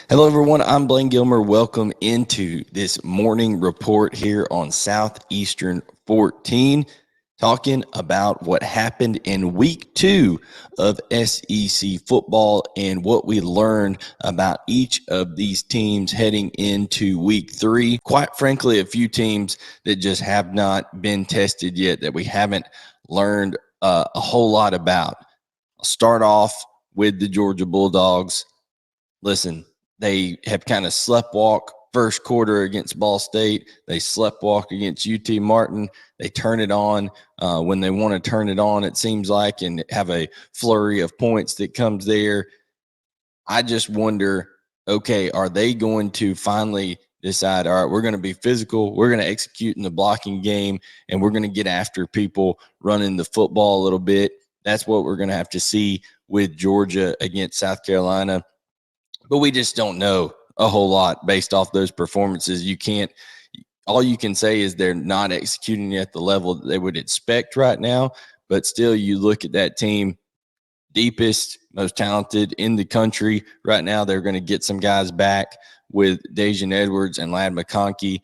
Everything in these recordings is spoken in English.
Hello, everyone. I'm Blayne Gilmer. Welcome into this morning report here on Southeastern 14, talking about what happened in week 2 of SEC football and what we learned about each of these teams heading into week 3. Quite frankly, a few teams that just have not been tested yet that we haven't learned a whole lot about. I'll start off with the Georgia Bulldogs. Listen, they have kind of sleptwalk first quarter against Ball State. They sleptwalk against UT Martin. They turn it on when they want to turn it on, it seems like, and have a flurry of points that comes there. I just wonder, okay, are they going to finally decide, all right, we're going to be physical, we're going to execute in the blocking game, and we're going to get after people running the football a little bit? That's what we're going to have to see with Georgia against South Carolina. But we just don't know a whole lot based off those performances. All you can say is they're not executing at the level that they would expect right now. But still, you look at that team, deepest, most talented in the country right now. They're going to get some guys back with Dejan Edwards and Ladd McConkey.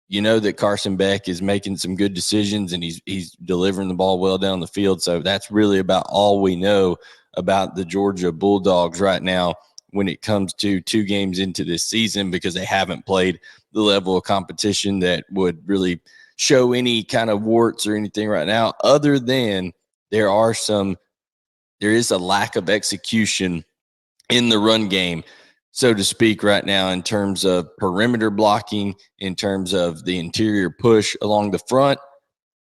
You know that Carson Beck is making some good decisions and he's delivering the ball well down the field. So that's really about all we know about the Georgia Bulldogs right now when it comes to 2 games into this season, because they haven't played the level of competition that would really show any kind of warts or anything right now, other than there is a lack of execution in the run game, so to speak, right now, in terms of perimeter blocking, in terms of the interior push along the front.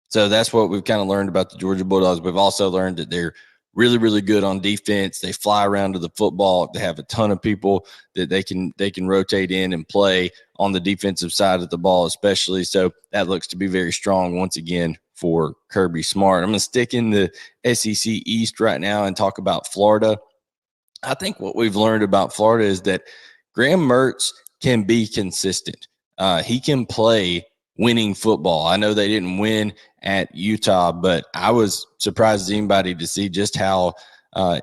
So that's what we've kind of learned about the Georgia Bulldogs. We've also learned that they're really, really good on defense. They fly around to the football. They have a ton of people that they can rotate in and play on the defensive side of the ball, especially. So that looks to be very strong once again for Kirby Smart. I'm going to stick in the SEC East right now and talk about Florida. I think what we've learned about Florida is that Graham Mertz can be consistent. He can play winning football. I know they didn't win at Utah, but I was surprised as anybody to see just how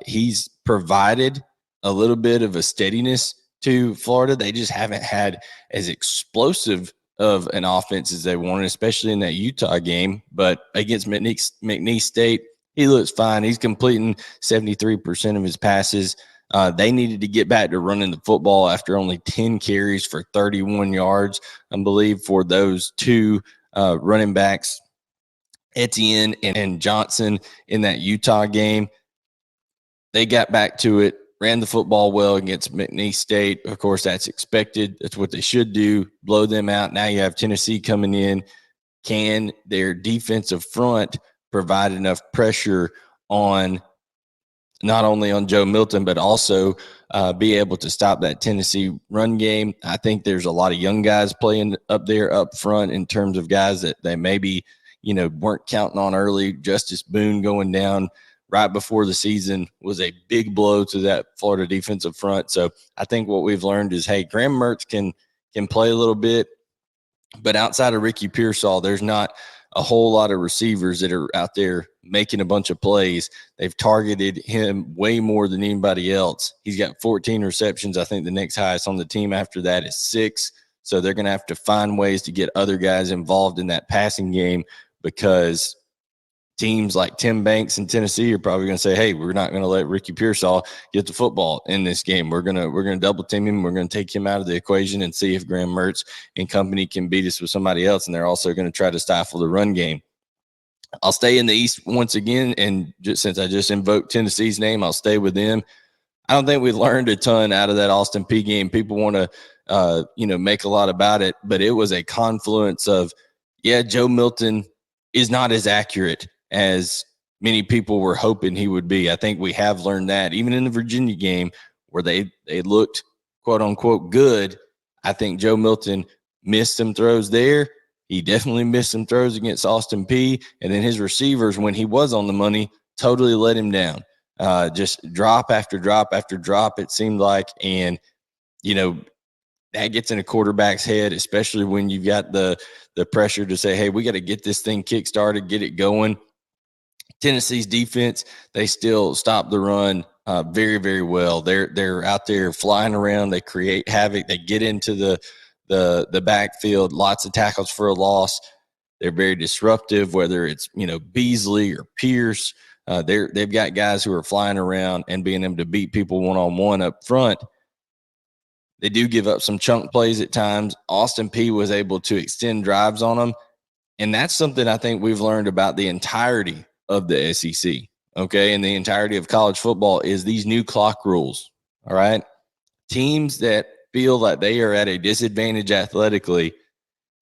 he's provided a little bit of a steadiness to Florida. They just haven't had as explosive of an offense as they wanted, especially in that Utah game. But against McNeese State, he looks fine. He's completing 73% of his passes. They needed to get back to running the football after only 10 carries for 31 yards, I believe, for those 2 running backs, Etienne and Johnson, in that Utah game. They got back to it, ran the football well against McNeese State. Of course, that's expected. That's what they should do, blow them out. Now you have Tennessee coming in. Can their defensive front provide enough pressure on not only on Joe Milton, but also be able to stop that Tennessee run game? I think there's a lot of young guys playing up there up front in terms of guys that they maybe, weren't counting on early. Justice Boone going down right before the season was a big blow to that Florida defensive front. So I think what we've learned is, hey, Graham Mertz can play a little bit, but outside of Ricky Pearsall, there's not a whole lot of receivers that are out there making a bunch of plays. They've targeted him way more than anybody else. He's got 14 receptions. I think the next highest on the team after that is 6. So they're going to have to find ways to get other guys involved in that passing game, because teams like Tim Banks in Tennessee are probably going to say, hey, we're not going to let Ricky Pearsall get the football in this game. We're going to double team him. We're going to take him out of the equation and see if Graham Mertz and company can beat us with somebody else. And they're also going to try to stifle the run game. I'll stay in the East once again, and since I just invoked Tennessee's name, I'll stay with them. I don't think we learned a ton out of that Austin Peay game. People want to, make a lot about it, but it was a confluence of, Joe Milton is not as accurate as many people were hoping he would be. I think we have learned that even in the Virginia game where they looked quote unquote good. I think Joe Milton missed some throws there. He definitely missed some throws against Austin Peay. And then his receivers, when he was on the money, totally let him down. Just drop after drop after drop, it seemed like. And, that gets in a quarterback's head, especially when you've got the pressure to say, hey, we got to get this thing kick-started, get it going. Tennessee's defense, they still stop the run very, very well. They're out there flying around. They create havoc. They get into the backfield. Lots of tackles for a loss. They're very disruptive. Whether it's Beasley or Pierce, they've got guys who are flying around and being able to beat people one-on-one up front. They do give up some chunk plays at times. Austin Peay was able to extend drives on them. And that's something I think we've learned about the entirety of the SEC, okay, and the entirety of college football is these new clock rules, all right? Teams that feel like they are at a disadvantage athletically,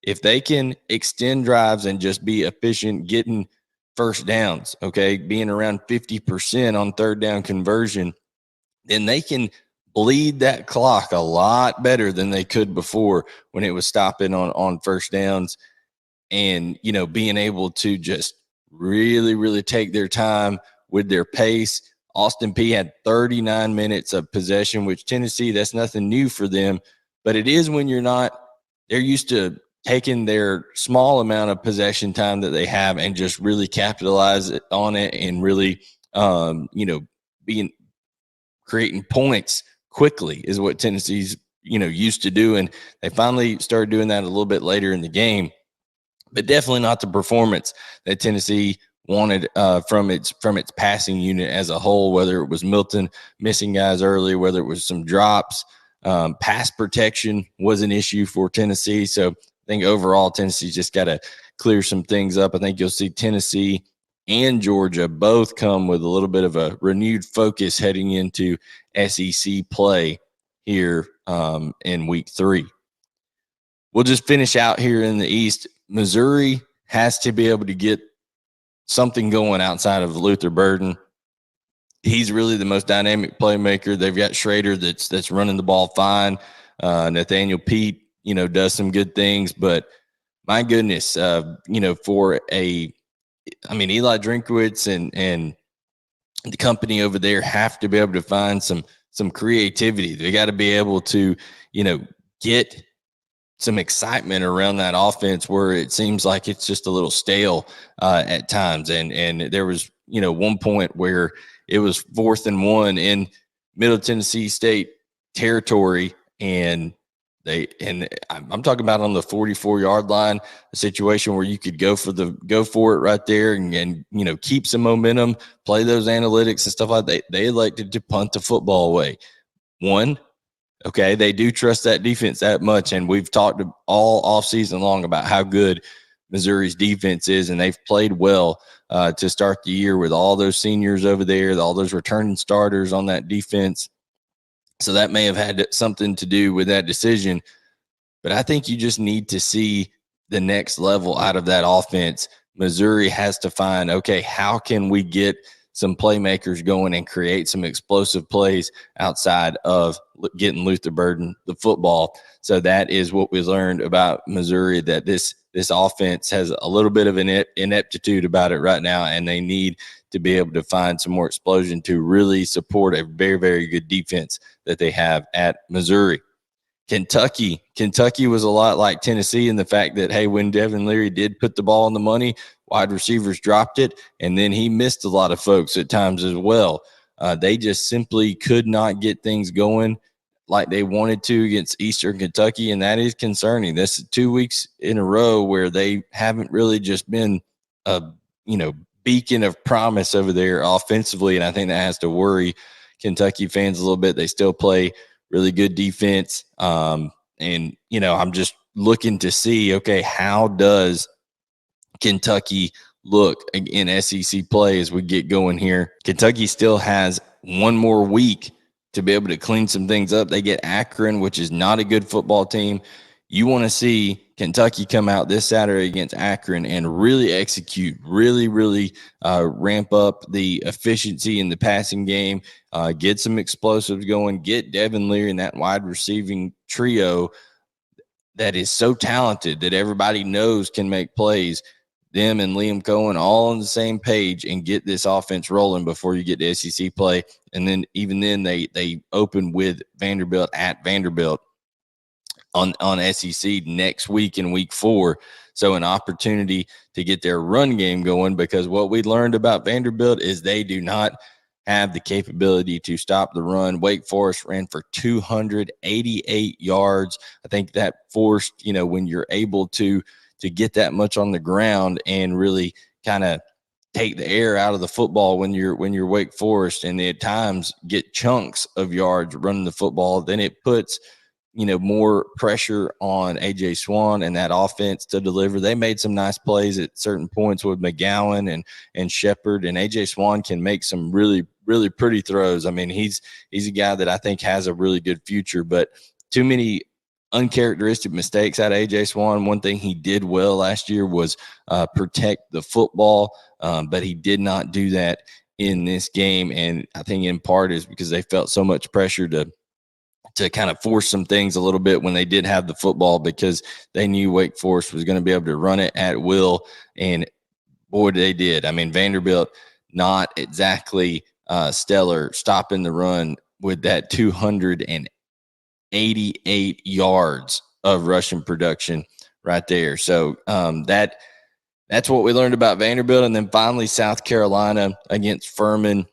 if they can extend drives and just be efficient getting first downs, okay, being around 50% on third down conversion, then they can bleed that clock a lot better than they could before when it was stopping on first downs. And, being able to just really, really take their time with their pace. Austin Peay had 39 minutes of possession, which Tennessee, that's nothing new for them. But it is when they're used to taking their small amount of possession time that they have and just really capitalize on it and really, creating points quickly is what Tennessee's, used to do. And they finally started doing that a little bit later in the game. But definitely not the performance that Tennessee wanted from its passing unit as a whole, whether it was Milton missing guys early, whether it was some drops. Pass protection was an issue for Tennessee. So I think overall Tennessee's just got to clear some things up. I think you'll see Tennessee and Georgia both come with a little bit of a renewed focus heading into SEC play here in week 3. We'll just finish out here in the East. Missouri has to be able to get something going outside of Luther Burden. He's really the most dynamic playmaker. They've got Schrader that's running the ball fine. Nathaniel Pete, does some good things, but my goodness, for Eli Drinkwitz and the company over there have to be able to find some creativity. They got to be able to, get some excitement around that offense where it seems like it's just a little stale at times. And there was, one point where it was 4th and 1 in Middle Tennessee State territory. And I'm talking about on the 44-yard line, a situation where you could go for it right there and keep some momentum, play those analytics and stuff like that. They elected to punt the football away. Okay, they do trust that defense that much, and we've talked all offseason long about how good Missouri's defense is, and they've played well to start the year with all those seniors over there, all those returning starters on that defense. So that may have had something to do with that decision, but I think you just need to see the next level out of that offense. Missouri has to find, okay, how can we get some playmakers going and create some explosive plays outside of getting Luther Burden the football. So that is what we learned about Missouri, that this offense has a little bit of an ineptitude about it right now, and they need to be able to find some more explosion to really support a very, very good defense that they have at Missouri. Kentucky was a lot like Tennessee in the fact that, hey, when Devin Leary did put the ball on the money, wide receivers dropped it, and then he missed a lot of folks at times as well. They just simply could not get things going like they wanted to against Eastern Kentucky, and that is concerning. This is 2 weeks in a row where they haven't really just been a beacon of promise over there offensively, and I think that has to worry Kentucky fans a little bit. They still play really good defense. I'm just looking to see, okay, how does Kentucky look in SEC play as we get going here? Kentucky still has one more week to be able to clean some things up. They get Akron, which is not a good football team. You want to see Kentucky come out this Saturday against Akron and really execute, really, really ramp up the efficiency in the passing game, get some explosives going, get Devin Leary and that wide receiving trio that is so talented that everybody knows can make plays. Them and Liam Cohen all on the same page and get this offense rolling before you get to SEC play. And then even then they open with Vanderbilt at Vanderbilt on SEC next week in week 4. So an opportunity to get their run game going, because what we learned about Vanderbilt is they do not have the capability to stop the run. Wake Forest ran for 288 yards. I think that forced, when you're able to get that much on the ground and really kind of take the air out of the football when you're Wake Forest, and at times get chunks of yards running the football, then it puts more pressure on AJ Swann and that offense to deliver. They made some nice plays at certain points with McGowan and Shepard, and AJ Swann can make some really, really pretty throws. I mean, he's a guy that I think has a really good future, but too many uncharacteristic mistakes out of AJ Swann. One thing he did well last year was protect the football, but he did not do that in this game, and I think in part is because they felt so much pressure to kind of force some things a little bit when they did have the football, because they knew Wake Forest was going to be able to run it at will, and boy, they did. I mean, Vanderbilt not exactly stellar stopping the run with that 288 yards of rushing production right there. So that's what we learned about Vanderbilt. And then finally, South Carolina against Furman.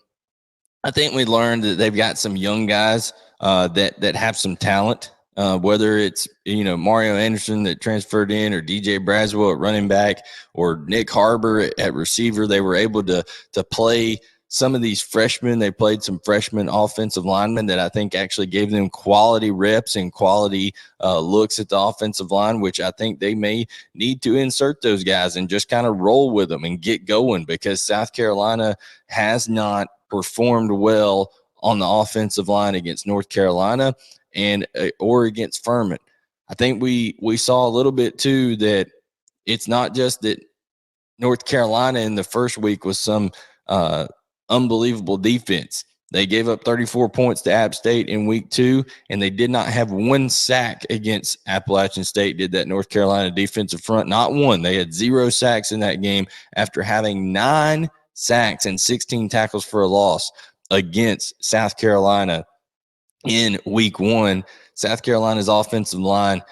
I think we learned that they've got some young guys that have some talent, whether it's, Mario Anderson that transferred in, or DJ Braswell at running back, or Nick Harbor at receiver. They were able to play some of these freshmen. They played some freshman offensive linemen that I think actually gave them quality reps and quality looks at the offensive line, which I think they may need to insert those guys and just kind of roll with them and get going, because South Carolina has not performed well on the offensive line against North Carolina and or against Furman. I think we saw a little bit too that it's not just that North Carolina in the first week was some unbelievable defense. They gave up 34 points to App State in week 2, and they did not have one sack against Appalachian State, did that North Carolina defensive front. Not one. They had 0 sacks in that game after having 9 sacks and 16 tackles for a loss against South Carolina in week 1. South Carolina's offensive line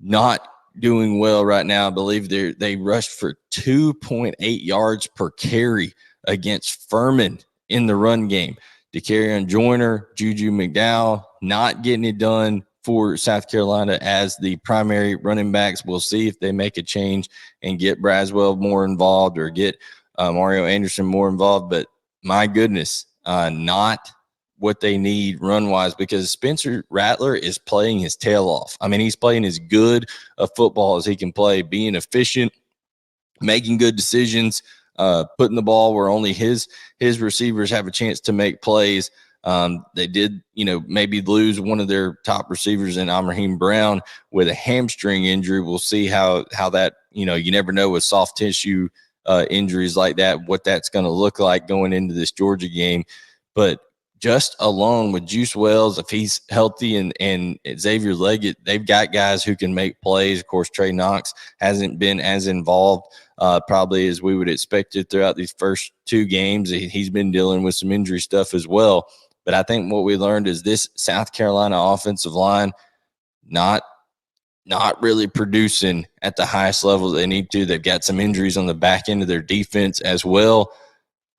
not doing well right now. I believe they rushed for 2.8 yards per carry against Furman in the run game. DeCarrion Joyner, Juju McDowell not getting it done for South Carolina as the primary running backs. We'll see if they make a change and get Braswell more involved, or get Mario Anderson more involved. But my goodness, not what they need run-wise, because Spencer Rattler is playing his tail off. I mean, he's playing as good a football as he can play, being efficient, making good decisions, putting the ball where only his receivers have a chance to make plays. They did, maybe lose one of their top receivers in Raheem Brown with a hamstring injury. We'll see how that, you never know with soft tissue injuries like that, what that's going to look like going into this Georgia game. But just alone with Juice Wells, if he's healthy, and Xavier Leggett, they've got guys who can make plays. Of course, Trey Knox hasn't been as involved probably as we would expect it throughout these first 2 games. He's been dealing with some injury stuff as well. But I think what we learned is this South Carolina offensive line not really producing at the highest level they need to. They've got some injuries on the back end of their defense as well.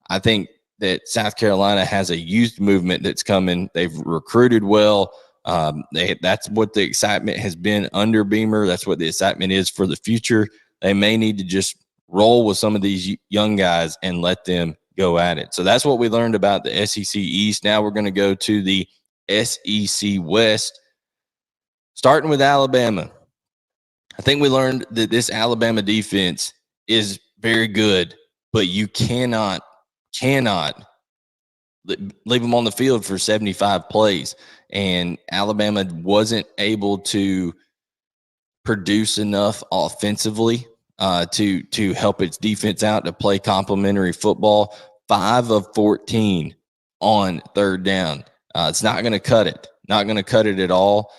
I think that South Carolina has a youth movement that's coming. They've recruited well. That's what the excitement has been under Beamer. That's what the excitement is for the future. They may need to just roll with some of these young guys and let them go at it. So that's what we learned about the SEC East. Now we're going to go to the SEC West, starting with Alabama. I think we learned that this Alabama defense is very good, but you cannot leave them on the field for 75 plays. And Alabama wasn't able to produce enough offensively to help its defense out to play complementary football. 5 of 14 on 3rd down. It's not going to cut it. Not going to cut it at all.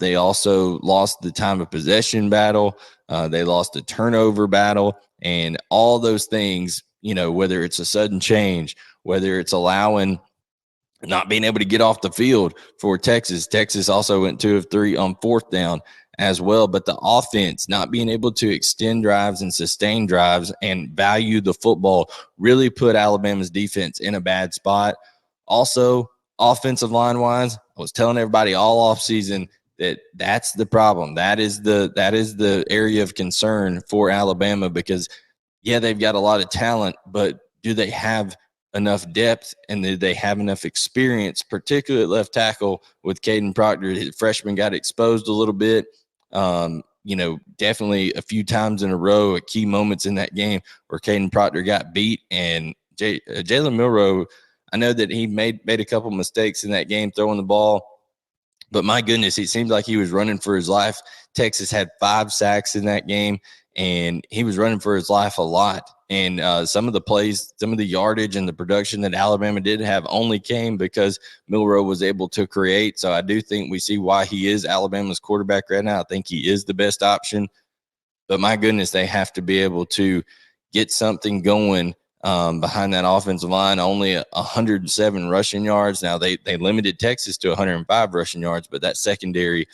They also lost the time of possession battle. They lost the turnover battle, and all those things, whether it's a sudden change, whether it's allowing not being able to get off the field for Texas. Texas also went 2 of 3 on 4th down. as well. But the offense not being able to extend drives and sustain drives and value the football really put Alabama's defense in a bad spot. Also, offensive line wise, I was telling everybody all offseason that's the problem. That is the area of concern for Alabama because yeah, they've got a lot of talent, but do they have enough depth and do they have enough experience, particularly at left tackle with Caden Proctor? His freshman got exposed a little bit. Definitely a few times in a row at key moments in that game where Caden Proctor got beat. And Jalen Milroe, I know that he made a couple mistakes in that game throwing the ball, but my goodness, it seemed like he was running for his life. Texas had 5 sacks in that game, and he was running for his life a lot. And some of the plays, some of the yardage and the production that Alabama did have only came because Milroe was able to create. So I do think we see why he is Alabama's quarterback right now. I think he is the best option. But my goodness, they have to be able to get something going behind that offensive line. Only 107 rushing yards. Now, they limited Texas to 105 rushing yards, but that secondary,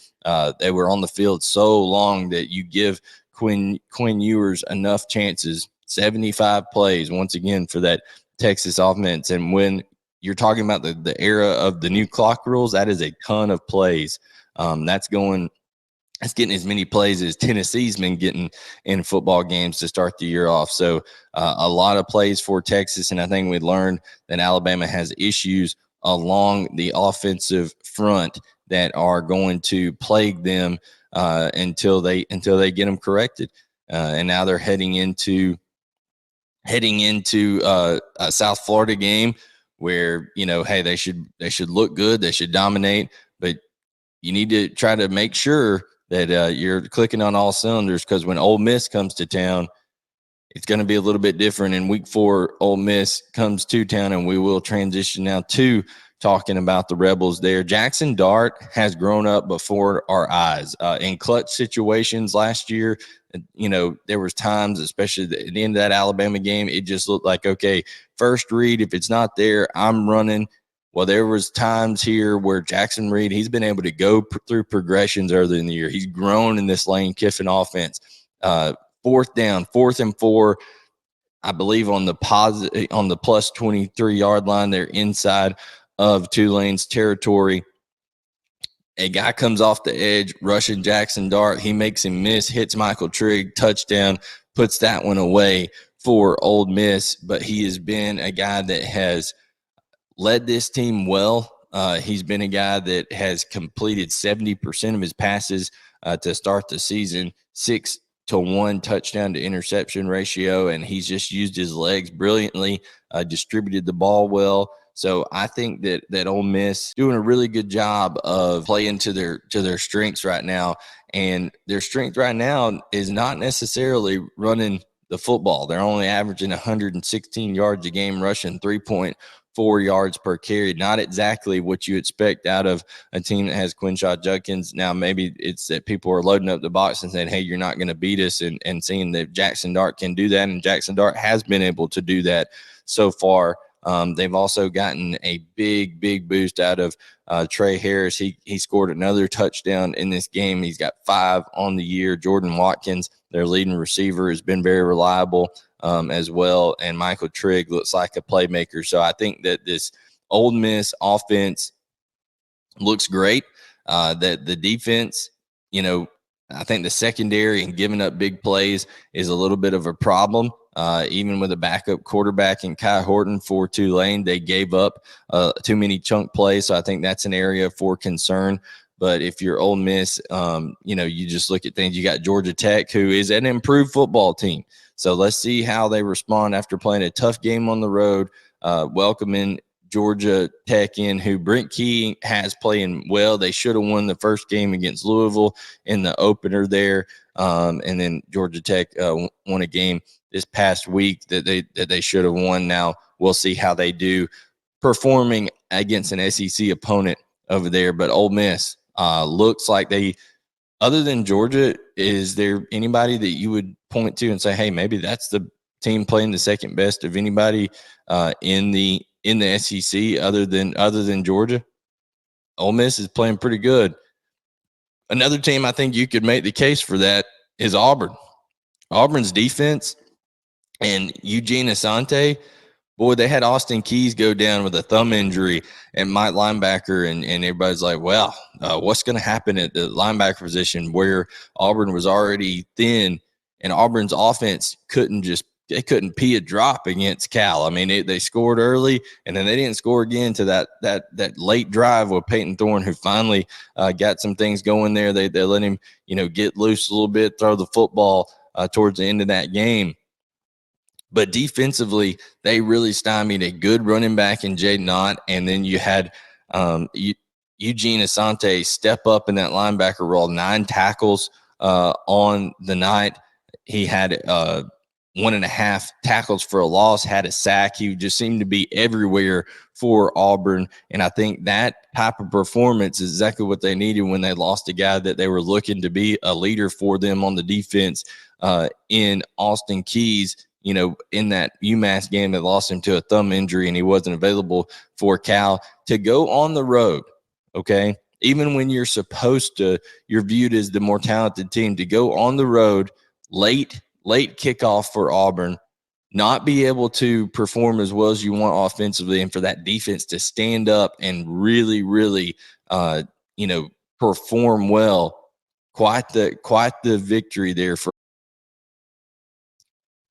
they were on the field so long that you give Quinn Ewers enough chances, 75 plays, once again, for that Texas offense. And when you're talking about the era of the new clock rules, that is a ton of plays. That's getting as many plays as Tennessee's been getting in football games to start the year off. So a lot of plays for Texas, and I think we learned that Alabama has issues along the offensive front that are going to plague them until they get them corrected. And now they're heading into a South Florida game where hey, they should look good, they should dominate, but you need to try to make sure that you're clicking on all cylinders because when Ole Miss comes to town, it's going to be a little bit different. In week 4, Ole Miss comes to town, and we will transition now to talking about the Rebels there. Jackson Dart has grown up before our eyes in clutch situations last year. There was times, especially at the end of that Alabama game, it just looked like, okay, first read, if it's not there, I'm running. Well, there was times here where Jackson Reed, he's been able to go through progressions earlier in the year. He's grown in this Lane Kiffin offense. 4th down, 4th and 4, I believe on the plus 23-yard line, they're inside of Tulane's territory. A guy comes off the edge, rushing Jackson Dart. He makes him miss, hits Michael Trigg, touchdown, puts that one away for Ole Miss. But he has been a guy that has led this team well. He's been a guy that has completed 70% of his passes to start the season, 6-to-1 touchdown to interception ratio, and he's just used his legs brilliantly, distributed the ball well. So I think that Ole Miss doing a really good job of playing to their strengths right now, and their strength right now is not necessarily running the football. They're only averaging 116 yards a game rushing, 3.4 yards per carry. Not exactly what you expect out of a team that has Quinshot Judkins. Now, maybe it's that people are loading up the box and saying, hey, you're not going to beat us, and seeing that Jackson Dart can do that, and Jackson Dart has been able to do that so far. They've also gotten a big boost out of Trey Harris. He scored another touchdown in this game. He's got 5 on the year. Jordan Watkins, their leading receiver, has been very reliable as well. And Michael Trigg looks like a playmaker. So I think that this Ole Miss offense looks great. That the defense, I think the secondary and giving up big plays is a little bit of a problem. Even with a backup quarterback in Kai Horton for Tulane, they gave up too many chunk plays. So I think that's an area for concern. But if you're Ole Miss, you just look at things. You got Georgia Tech, who is an improved football team. So let's see how they respond after playing a tough game on the road, welcoming Georgia Tech in, who Brent Key has playing well. They should have won the first game against Louisville in the opener there. And then Georgia Tech won a game this past week that they should have won. Now we'll see how they do performing against an SEC opponent over there. But Ole Miss looks like they, other than Georgia, is there anybody that you would point to and say, hey, maybe that's the team playing the second best of anybody in the SEC other than Georgia? Ole Miss is playing pretty good. Another team I think you could make the case for that is Auburn. Auburn's defense and Eugene Asante, boy, they had Austin Keys go down with a thumb injury and Mike linebacker, and everybody's like, well, what's going to happen at the linebacker position where Auburn was already thin, and Auburn's offense couldn't pee a drop against Cal. I mean, they scored early, and then they didn't score again to that late drive with Peyton Thorne, who finally got some things going there. They let him, get loose a little bit, throw the football towards the end of that game. But defensively, they really stymied a good running back in Jay Knott, and then you had Eugene Asante step up in that linebacker role, 9 tackles on the night. He had 1.5 tackles for a loss, had a sack. He just seemed to be everywhere for Auburn, and I think that type of performance is exactly what they needed when they lost a guy that they were looking to be a leader for them on the defense in Austin Keys. In that UMass game, they lost him to a thumb injury and he wasn't available for Cal. To go on the road, okay, even when you're viewed as the more talented team, to go on the road, late kickoff for Auburn, not be able to perform as well as you want offensively, and for that defense to stand up and really, really, perform well. Quite the victory there for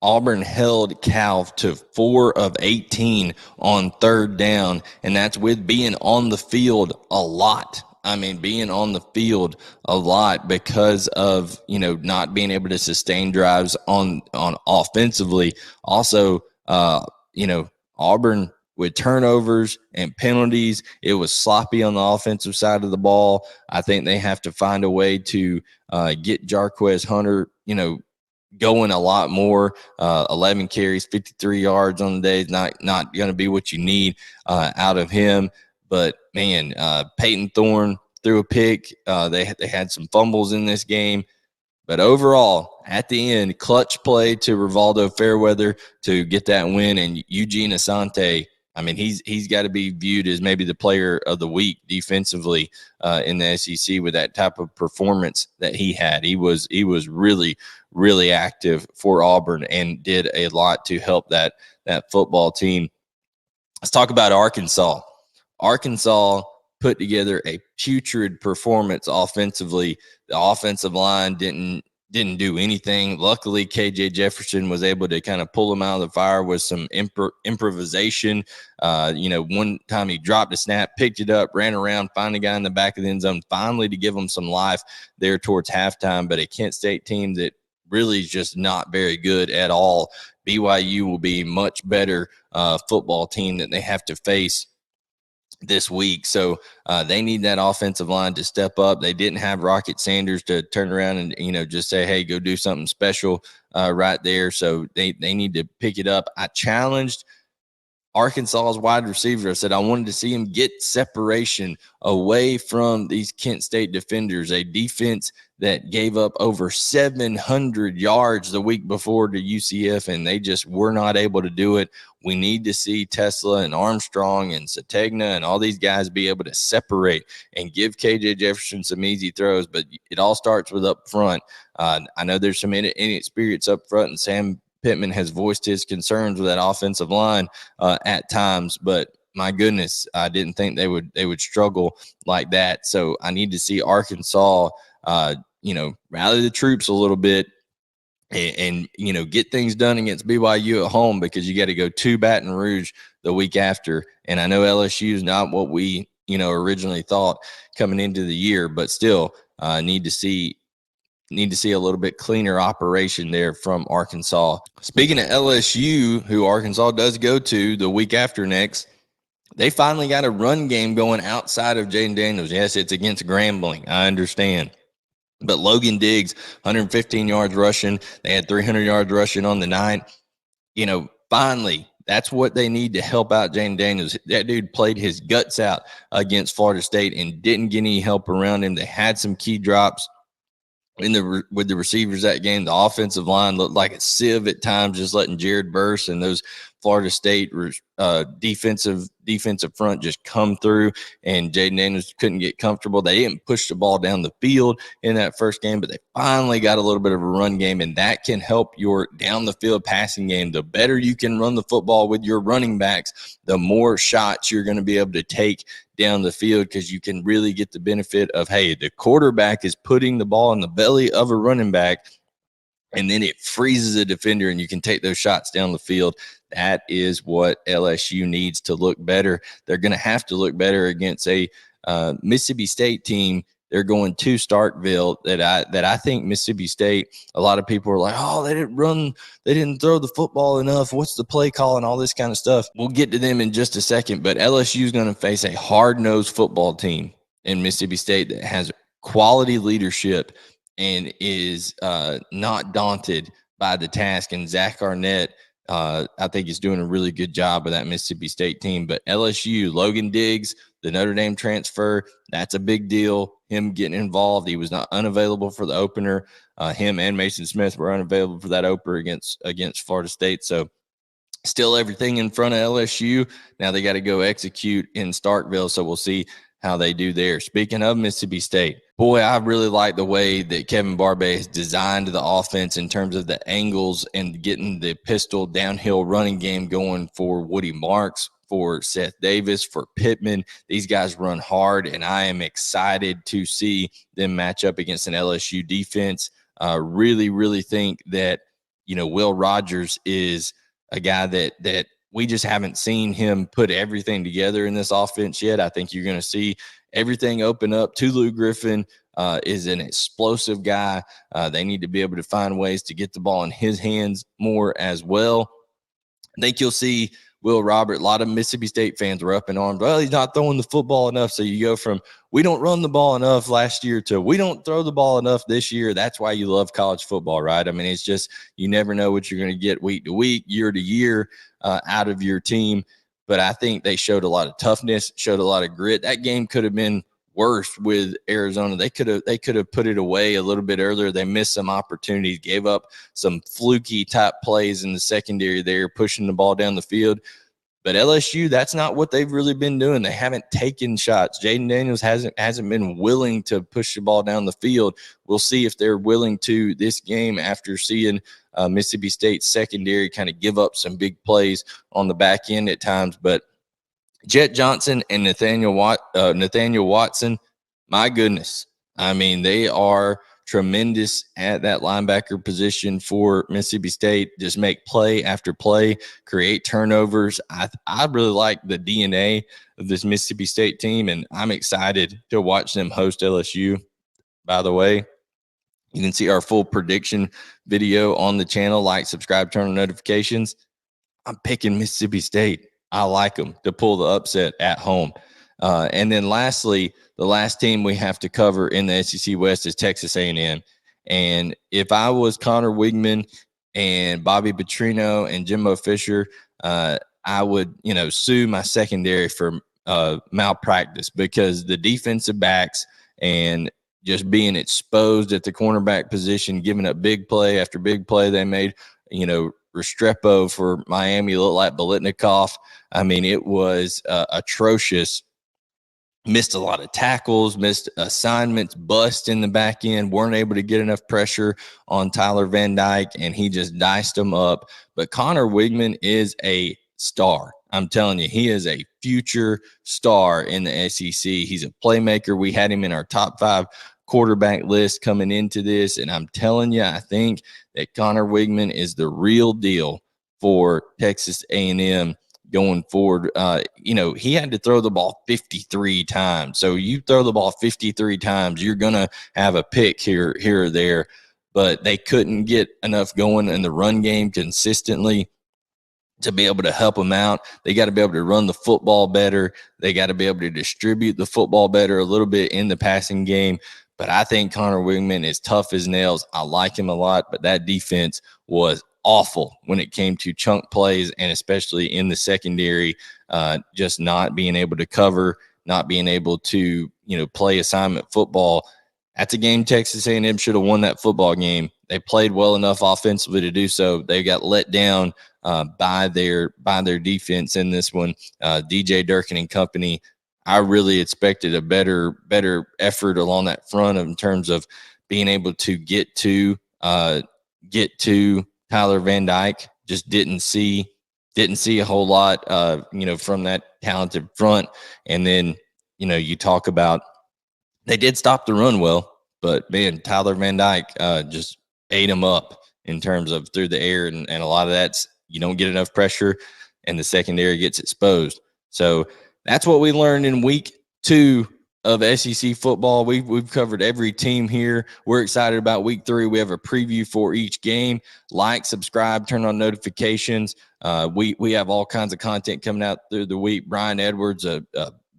Auburn. Held Cal to 4 of 18 on third down, and that's with being on the field a lot. I mean, being on the field a lot because of, not being able to sustain drives on offensively. Also, Auburn with turnovers and penalties, it was sloppy on the offensive side of the ball. I think they have to find a way to get Jarquez Hunter, going a lot more. 11 carries, 53 yards on the day is not going to be what you need out of him. But man, Peyton Thorne threw a pick. They had some fumbles in this game, but overall, at the end, clutch play to Rivaldo Fairweather to get that win. And Eugene Asante, I mean, he's got to be viewed as maybe the player of the week defensively in the SEC with that type of performance that he had. He was really, really active for Auburn and did a lot to help that football team. Let's talk about Arkansas. Arkansas put together a putrid performance offensively. The offensive line didn't do anything. Luckily, KJ Jefferson was able to kind of pull them out of the fire with some improvisation. One time he dropped a snap, picked it up, ran around, found a guy in the back of the end zone, finally to give them some life there towards halftime. But a Kent State team that really is just not very good at all. BYU will be much better football team that they have to face this week. So they need that offensive line to step up. They didn't have Rocket Sanders to turn around and, just say, hey, go do something special right there. So they need to pick it up. I challenged Arkansas's wide receiver. I said I wanted to see him get separation away from these Kent State defenders, a defense that gave up over 700 yards the week before to UCF, and they just were not able to do it. We need to see Tesla and Armstrong and Sategna and all these guys be able to separate and give KJ Jefferson some easy throws, but it all starts with up front. I know there's some inexperience up front, and Sam Pittman has voiced his concerns with that offensive line at times, but my goodness, I didn't think they would struggle like that. So I need to see Arkansas, rally the troops a little bit and get things done against BYU at home, because you got to go to Baton Rouge the week after. And I know LSU is not what we originally thought coming into the year, but still need to see a little bit cleaner operation there from Arkansas. Speaking of LSU, who Arkansas does go to the week after next, they finally got a run game going outside of Jaden Daniels. Yes, it's against Grambling, I understand. But Logan Diggs, 115 yards rushing. They had 300 yards rushing on the night. Finally, that's what they need to help out Jaden Daniels. That dude played his guts out against Florida State and didn't get any help around him. They had some key drops with the receivers that game. The offensive line looked like a sieve at times, just letting Jared Burse and those Florida State defensive front just come through, and Jaden Daniels couldn't get comfortable. They didn't push the ball down the field in that first game, but they finally got a little bit of a run game, and that can help your down the field passing game. The better you can run the football with your running backs, the more shots you're going to be able to take down the field, because you can really get the benefit of, hey, the quarterback is putting the ball in the belly of a running back, and then it freezes a defender and you can take those shots down the field. That is what LSU needs to look better. They're going to have to look better against a Mississippi State team. They're going to Starkville that I think Mississippi State, a lot of people are like, oh, they didn't throw the football enough. What's the play call and all this kind of stuff? We'll get to them in just a second, but LSU is going to face a hard-nosed football team in Mississippi State that has quality leadership and is not daunted by the task. And Zach Arnett, I think, is doing a really good job with that Mississippi State team. But LSU, Logan Diggs, the Notre Dame transfer, that's a big deal. Him getting involved. He was not unavailable for the opener. Him and Mason Smith were unavailable for that opener against Florida State. So still everything in front of LSU. Now they got to go execute in Starkville. So we'll see how they do there. Speaking of Mississippi State, boy, I really like the way that Kevin Barbay has designed the offense in terms of the angles and getting the pistol downhill running game going for Woody Marks, for Seth Davis, for Pittman. These guys run hard, and I am excited to see them match up against an LSU defense. Really, really think that, Will Rogers is a guy that we just haven't seen him put everything together in this offense yet. I think you're going to see everything open up. Tulu Griffin is an explosive guy. They need to be able to find ways to get the ball in his hands more as well. I think you'll see Will Robert. A lot of Mississippi State fans were up in arms. Well, he's not throwing the football enough. So you go from we don't run the ball enough last year to we don't throw the ball enough this year. That's why you love college football, right? I mean, it's just you never know what you're going to get week to week, year to year out of your team. But I think they showed a lot of toughness, showed a lot of grit. That game could have been worse with Arizona. They could have put it away a little bit earlier. They missed some opportunities, gave up some fluky type plays in the secondary there, pushing the ball down the field. But LSU, that's not what they've really been doing. They haven't taken shots. Jaden Daniels hasn't been willing to push the ball down the field. We'll see if they're willing to this game after seeing Mississippi State's secondary kind of give up some big plays on the back end at times. But Jet Johnson and Nathaniel Watson, my goodness. I mean, they are tremendous at that linebacker position for Mississippi State. Just make play after play, create turnovers. I really like the DNA of this Mississippi State team, and I'm excited to watch them host LSU. By the way, you can see our full prediction video on the channel. Like, subscribe, turn on notifications. I'm picking Mississippi State. I like them to pull the upset at home. And then lastly, the last team we have to cover in the SEC West is Texas A&M. And if I was Connor Wigman and Bobby Petrino and Jimbo Fisher, I would, sue my secondary for malpractice, because the defensive backs and just being exposed at the cornerback position, giving up big play after big play. They made, Restrepo for Miami look like Biletnikoff. I mean, it was atrocious. Missed a lot of tackles, missed assignments, bust in the back end, weren't able to get enough pressure on Tyler Van Dyke, and he just diced them up. But Connor Wigman is a star. I'm telling you, he is a future star in the SEC. He's a playmaker. We had him in our top 5 quarterback list coming into this, and I'm telling you, I think that Connor Wigman is the real deal for Texas A&M going forward. He had to throw the ball 53 times. So you throw the ball 53 times, you're going to have a pick here or there. But they couldn't get enough going in the run game consistently to be able to help them out. They got to be able to run the football better. They got to be able to distribute the football better a little bit in the passing game. But I think Connor Wigman is tough as nails. I like him a lot, but that defense was awful when it came to chunk plays, and especially in the secondary, just not being able to cover, not being able to, play assignment football. That's a game Texas A&M should have won that football game. they played well enough offensively to do so. They got let down by their defense in this one. DJ Durkin and company, I really expected a better effort along that front in terms of being able to get to Tyler Van Dyke. Just didn't see a whole lot, from that talented front. And then, you talk about they did stop the run well, but man, Tyler Van Dyke just ate him up in terms of through the air, and a lot of that's you don't get enough pressure, and the secondary gets exposed. So that's what we learned in week 2 of SEC football. We've covered every team here. We're excited about week 3. We have a preview for each game. Like, subscribe, turn on notifications. We have all kinds of content coming out through the week. Brian Edwards, a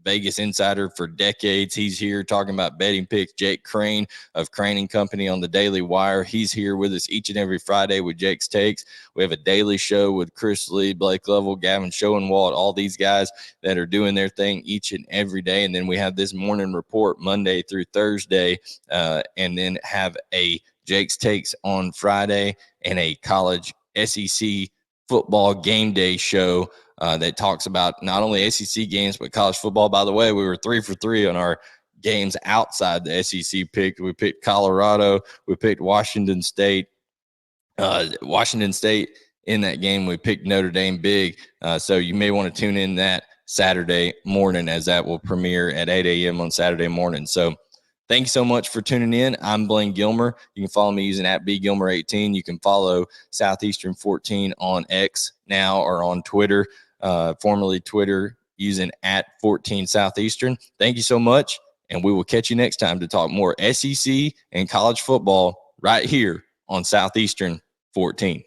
Vegas insider for decades. He's here talking about betting picks. Jake Crane of Crane and Company on the Daily Wire. He's here with us each and every Friday with Jake's Takes. We have a daily show with Chris Lee, Blake Lovell, Gavin Schoenwald, all these guys that are doing their thing each and every day. And then we have this morning report Monday through Thursday, and then have a Jake's Takes on Friday and a college SEC football game day show that talks about not only SEC games, but college football. By the way, we were 3 for 3 on our games outside the SEC pick. We picked Colorado. We picked Washington State. In that game, we picked Notre Dame big. So you may want to tune in that Saturday morning, as that will premiere at 8 a.m. on Saturday morning. So thank you so much for tuning in. I'm Blayne Gilmer. You can follow me using @BGilmer18. You can follow Southeastern 14 on X now, or on Twitter, formerly Twitter, using @14 Southeastern. Thank you so much, and we will catch you next time to talk more SEC and college football right here on Southeastern 14.